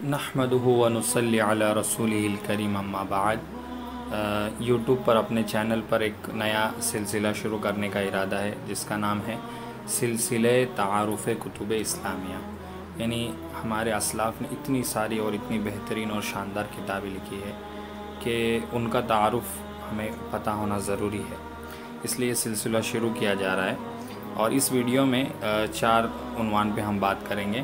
نحمدہ و نصلی علی رسولہ الکریم اما بعد یوٹیوب پر اپنے چینل پر ایک نیا سلسلہ شروع کرنے کا ارادہ ہے جس کا نام ہے سلسلہ تعارف کتب اسلامیہ. یعنی ہمارے اسلاف نے اتنی ساری اور اتنی بہترین اور شاندار کتابیں لکھی ہے کہ ان کا تعارف ہمیں پتہ ہونا ضروری ہے. اس لیے یہ سلسلہ شروع کیا جا رہا ہے اور اس ویڈیو میں 4 عنوان پہ ہم بات کریں گے.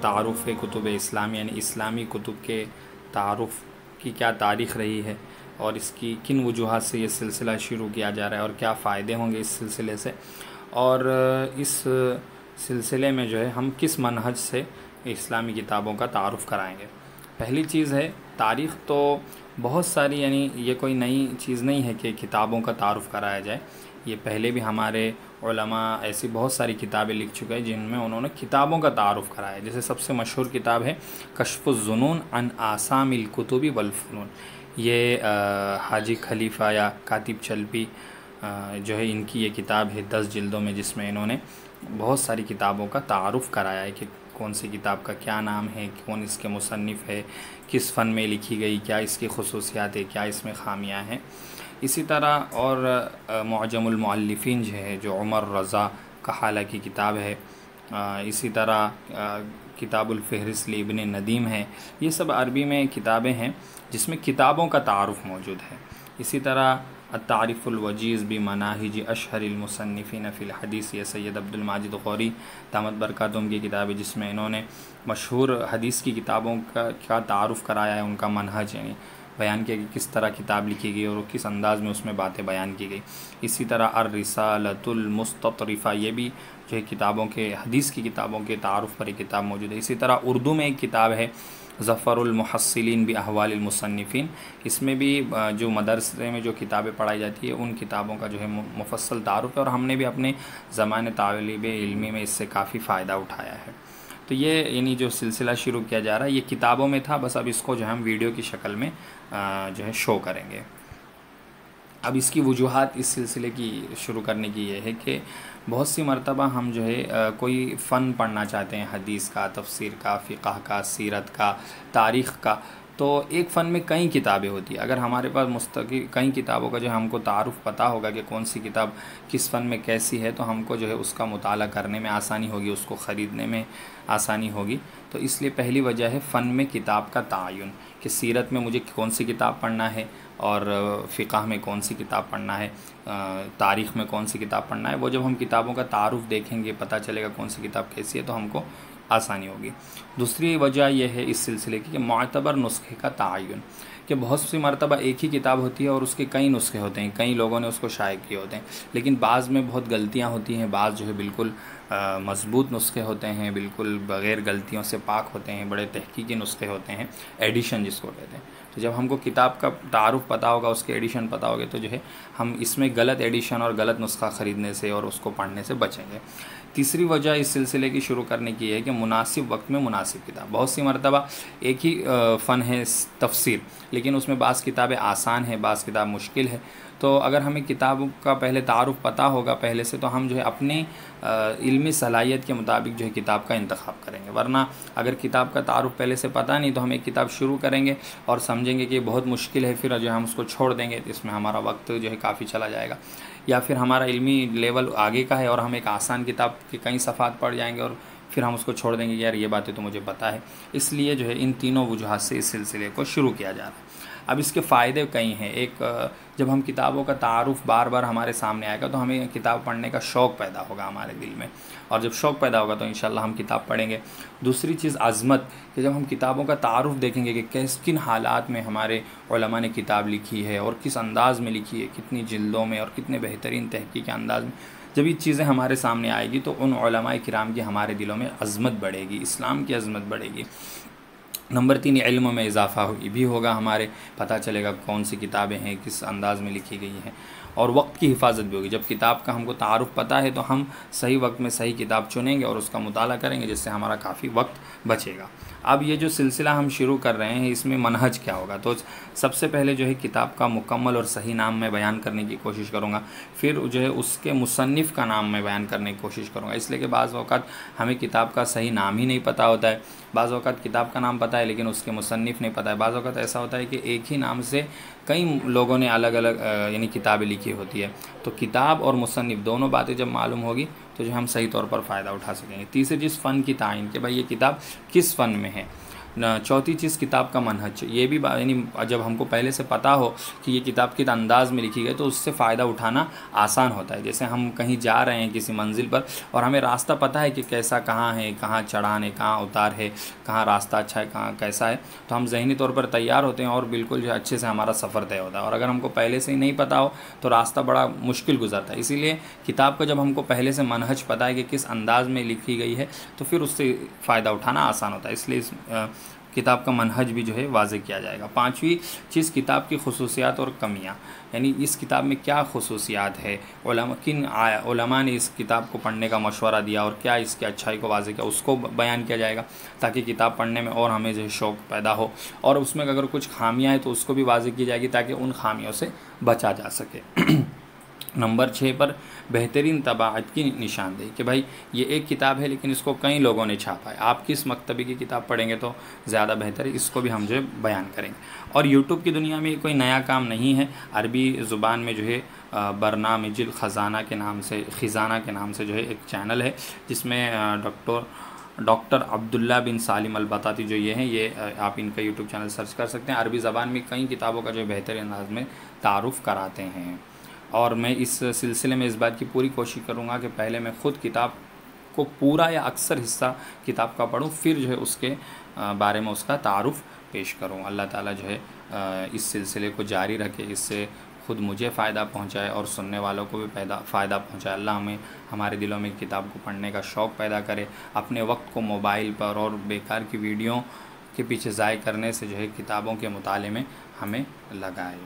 تعارف کتب اسلامی یعنی اسلامی کتب کے تعارف کی کیا تاریخ رہی ہے اور اس کی کن وجوہات سے یہ سلسلہ شروع کیا جا رہا ہے اور کیا فائدے ہوں گے اس سلسلے سے، اور اس سلسلے میں جو ہے ہم کس منہج سے اسلامی کتابوں کا تعارف کرائیں گے. پہلی چیز ہے تاریخ. تو بہت ساری یعنی یہ کوئی نئی چیز نہیں ہے کہ کتابوں کا تعارف کرایا جائے. یہ پہلے بھی ہمارے علماء ایسی بہت ساری کتابیں لکھ چکے ہیں جن میں انہوں نے کتابوں کا تعارف کرایا ہے. جیسے سب سے مشہور کتاب ہے کشف الظنون عن آثام الکتب والفنون. یہ حاجی خلیفہ یا کاتب چلپی جو ہے ان کی یہ کتاب ہے 10 جلدوں میں، جس میں انہوں نے بہت ساری کتابوں کا تعارف کرایا ہے کہ کون سی کتاب کا کیا نام ہے، کون اس کے مصنف ہے، کس فن میں لکھی گئی، کیا اس کی خصوصیات ہے، کیا اس میں خامیاں ہیں. اسی طرح اور معجم المؤلفین جو ہے جو عمر رضا کحالہ کی کتاب ہے. اسی طرح کتاب الفہرست لابن ندیم ہے. یہ سب عربی میں کتابیں ہیں جس میں کتابوں کا تعارف موجود ہے. اسی طرح التعریف الوجیز بمناہج اشہر المصنفین فی الحدیث، یہ سید عبد الماجد غوری دامت برکاتہم کی کتاب ہے جس میں انہوں نے مشہور حدیث کی کتابوں کا تعارف کرایا ہے، ان کا منہج یعنی بیان کیا کہ کس طرح کتاب لکھی گئی اور کس انداز میں اس میں باتیں بیان کی گئی. اسی طرح الرسالۃ المستطرفہ، یہ بھی جو ہے کتابوں کے حدیث کی کتابوں کے تعارف پر ایک کتاب موجود ہے. اسی طرح اردو میں ایک کتاب ہے ظفر المحصلین باحوال المصنفین. اس میں بھی جو مدرسے میں جو کتابیں پڑھائی جاتی ہیں ان کتابوں کا جو ہے مفصل تعارف ہے، اور ہم نے بھی اپنے زمانے طالب علمی میں اس سے کافی فائدہ اٹھایا ہے. تو یہ یعنی جو سلسلہ شروع کیا جا رہا ہے یہ کتابوں میں تھا، بس اب اس کو جو ہے ہم ویڈیو کی شکل میں جو ہے شو کریں گے. اب اس کی وجوہات اس سلسلے کی شروع کرنے کی یہ ہے کہ بہت سی مرتبہ ہم جو ہے کوئی فن پڑھنا چاہتے ہیں، حدیث کا، تفسیر کا، فقہ کا، سیرت کا، تاریخ کا. تو ایک فن میں کئی کتابیں ہوتی ہیں. اگر ہمارے پاس مستقل کئی کتابوں کا جو ہے ہم کو تعارف پتہ ہوگا کہ کون سی کتاب کس فن میں کیسی ہے، تو ہم کو جو ہے اس کا مطالعہ کرنے میں آسانی ہوگی، اس کو خریدنے میں آسانی ہوگی. تو اس لیے پہلی وجہ ہے فن میں کتاب کا تعین، کہ سیرت میں مجھے کون سی کتاب پڑھنا ہے اور فقہ میں کون سی کتاب پڑھنا ہے، تاریخ میں کون سی کتاب پڑھنا ہے. وہ جب ہم کتابوں کا تعارف دیکھیں گے، پتہ چلے گا کون سی کتاب کیسی ہے، تو ہم کو آسانی ہوگی. دوسری وجہ یہ ہے اس سلسلے کی کہ معتبر نسخے کا تعین، کہ بہت سی مرتبہ ایک ہی کتاب ہوتی ہے اور اس کے کئی نسخے ہوتے ہیں، کئی لوگوں نے اس کو شائع کیے ہوتے ہیں، لیکن بعض میں بہت غلطیاں ہوتی ہیں، بعض جو ہے بالکل مضبوط نسخے ہوتے ہیں، بالکل بغیر غلطیوں سے پاک ہوتے ہیں، بڑے تحقیقی نسخے ہوتے ہیں، ایڈیشن جس کو کہتے ہیں. تو جب ہم کو کتاب کا تعارف پتہ ہوگا، اس کے ایڈیشن پتہ ہوگے، تو جو ہے ہم اس میں غلط ایڈیشن اور غلط نسخہ خریدنے سے اور اس کو پڑھنے سے بچیں گے. تیسری وجہ اس سلسلے کی شروع کرنے کی ہے کہ مناسب وقت میں مناسب کتاب. بہت سی مرتبہ ایک ہی فن ہے تفسیر، لیکن اس میں بعض کتابیں آسان ہیں، بعض کتاب مشکل ہے. تو اگر ہمیں کتابوں کا پہلے تعارف پتہ ہوگا پہلے سے، تو ہم جو ہے اپنی علمی صلاحیت کے مطابق جو ہے کتاب کا انتخاب کریں گے. ورنہ اگر کتاب کا تعارف پہلے سے پتہ نہیں تو ہم ایک کتاب شروع کریں گے اور سمجھیں گے کہ یہ بہت مشکل ہے، پھر جو ہے ہم اس کو چھوڑ دیں گے. اس میں ہمارا وقت جو ہے کافی چلا جائے گا. یا پھر ہمارا علمی لیول آگے کا ہے اور ہم ایک آسان کتاب کے کئی صفحات پڑھ جائیں گے اور پھر ہم اس کو چھوڑ دیں گے کہ یار یہ باتیں تو مجھے پتہ ہے. اس لیے جو ہے ان تینوں وجوہات سے اس سلسلے کو شروع کیا جا رہا ہے. اب اس کے فائدے کئی ہیں. ایک، جب ہم کتابوں کا تعارف بار بار ہمارے سامنے آئے گا تو ہمیں کتاب پڑھنے کا شوق پیدا ہوگا ہمارے دل میں، اور جب شوق پیدا ہوگا تو انشاءاللہ ہم کتاب پڑھیں گے. دوسری چیز عظمت، کہ جب ہم کتابوں کا تعارف دیکھیں گے کہ کن حالات میں ہمارے علماء نے کتاب لکھی ہے اور کس انداز میں لکھی ہے، کتنی جلدوں میں اور کتنے بہترین تحقیق کے انداز میں، جب یہ چیزیں ہمارے سامنے آئے گی تو ان علماء کرام کی ہمارے دلوں میں عظمت بڑھے گی، اسلام کی عظمت بڑھے گی. نمبر 3، علم میں اضافہ بھی ہوگا، ہمارے پتہ چلے گا کون سی کتابیں ہیں، کس انداز میں لکھی گئی ہیں. اور وقت کی حفاظت بھی ہوگی. جب کتاب کا ہم کو تعارف پتہ ہے تو ہم صحیح وقت میں صحیح کتاب چنیں گے اور اس کا مطالعہ کریں گے، جس سے ہمارا کافی وقت بچے گا. اب یہ جو سلسلہ ہم شروع کر رہے ہیں اس میں منہج کیا ہوگا، تو سب سے پہلے جو ہے کتاب کا مکمل اور صحیح نام میں بیان کرنے کی کوشش کروں گا، پھر جو ہے اس کے مصنف کا نام میں بیان کرنے کی کوشش کروں گا، اس لیے کہ بعض اوقات ہمیں کتاب کا صحیح نام ہی نہیں پتہ ہوتا ہے، بعض اوقات کتاب کا نام پتہ ہے لیکن اس کے مصنف نہیں پتہ ہے، بعض اوقات ایسا ہوتا ہے کہ ایک ہی نام سے کئی لوگوں نے الگ الگ یعنی کتابیں لکھی ہوتی ہے، تو کتاب اور مصنف دونوں باتیں جب معلوم ہوگی تو جو ہم صحیح طور پر فائدہ اٹھا سکیں گے۔ تیسری چیز فن کی تعین، کہ بھائی یہ کتاب کس فن میں ہے۔ چوتھی چیز کتاب کا منہج، یہ بھی یعنی جب ہم کو پہلے سے پتہ ہو کہ یہ کتاب کس انداز میں لکھی گئی تو اس سے فائدہ اٹھانا آسان ہوتا ہے۔ جیسے ہم کہیں جا رہے ہیں کسی منزل پر اور ہمیں راستہ پتہ ہے کہ کیسا کہاں ہے، کہاں چڑھان ہے، کہاں اتار ہے، کہاں راستہ اچھا ہے، کہاں کیسا ہے، تو ہم ذہنی طور پر تیار ہوتے ہیں اور بالکل جو اچھے سے ہمارا سفر طے ہوتا ہے۔ اور اگر ہم کو پہلے سے ہی نہیں پتہ ہو تو راستہ بڑا مشکل گزرتا ہے، اسی لیے کتاب کا جب ہم کو پہلے سے منہج پتہ ہے کہ کس انداز میں لکھی گئی ہے تو پھر اس سے فائدہ اٹھانا آسان ہوتا ہے، اس لیے اس کتاب کا منہج بھی جو ہے واضح کیا جائے گا۔ پانچویں چیز کتاب کی خصوصیات اور کمیاں، یعنی اس کتاب میں کیا خصوصیات ہے، کن علماء نے اس کتاب کو پڑھنے کا مشورہ دیا اور کیا اس کی اچھائی کو واضح کیا، اس کو بیان کیا جائے گا تاکہ کتاب پڑھنے میں اور ہمیں جو ہے شوق پیدا ہو، اور اس میں اگر کچھ خامیاں ہیں تو اس کو بھی واضح کی جائے گی تاکہ ان خامیوں سے بچا جا سکے۔ نمبر 6 پر بہترین طباعت کی نشاندہی، کہ بھائی یہ ایک کتاب ہے لیکن اس کو کئی لوگوں نے چھاپا ہے، آپ کس مکتبے کی کتاب پڑھیں گے تو زیادہ بہتر ہے، اس کو بھی ہم جو ہے بیان کریں گے۔ اور یوٹیوب کی دنیا میں کوئی نیا کام نہیں ہے، عربی زبان میں جو ہے برنامج الخزانہ کے نام سے، خزانہ کے نام سے جو ہے ایک چینل ہے جس میں ڈاکٹر عبداللہ بن سالم البطاطی جو یہ ہیں، یہ آپ ان کا یوٹیوب چینل سرچ کر سکتے ہیں، عربی زبان میں کئی کتابوں کا جو ہے بہترین انداز میں تعارف کراتے ہیں۔ اور میں اس سلسلے میں اس بات کی پوری کوشش کروں گا کہ پہلے میں خود کتاب کو پورا یا اکثر حصہ کتاب کا پڑھوں، پھر جو ہے اس کے بارے میں اس کا تعارف پیش کروں۔ اللہ تعالیٰ جو ہے اس سلسلے کو جاری رکھے، اس سے خود مجھے فائدہ پہنچائے اور سننے والوں کو بھی فائدہ پہنچائے۔ اللہ ہمیں ہمارے دلوں میں کتاب کو پڑھنے کا شوق پیدا کرے، اپنے وقت کو موبائل پر اور بیکار کی ویڈیو کے پیچھے ضائع کرنے سے جو ہے کتابوں کے مطالعے میں ہمیں لگائے۔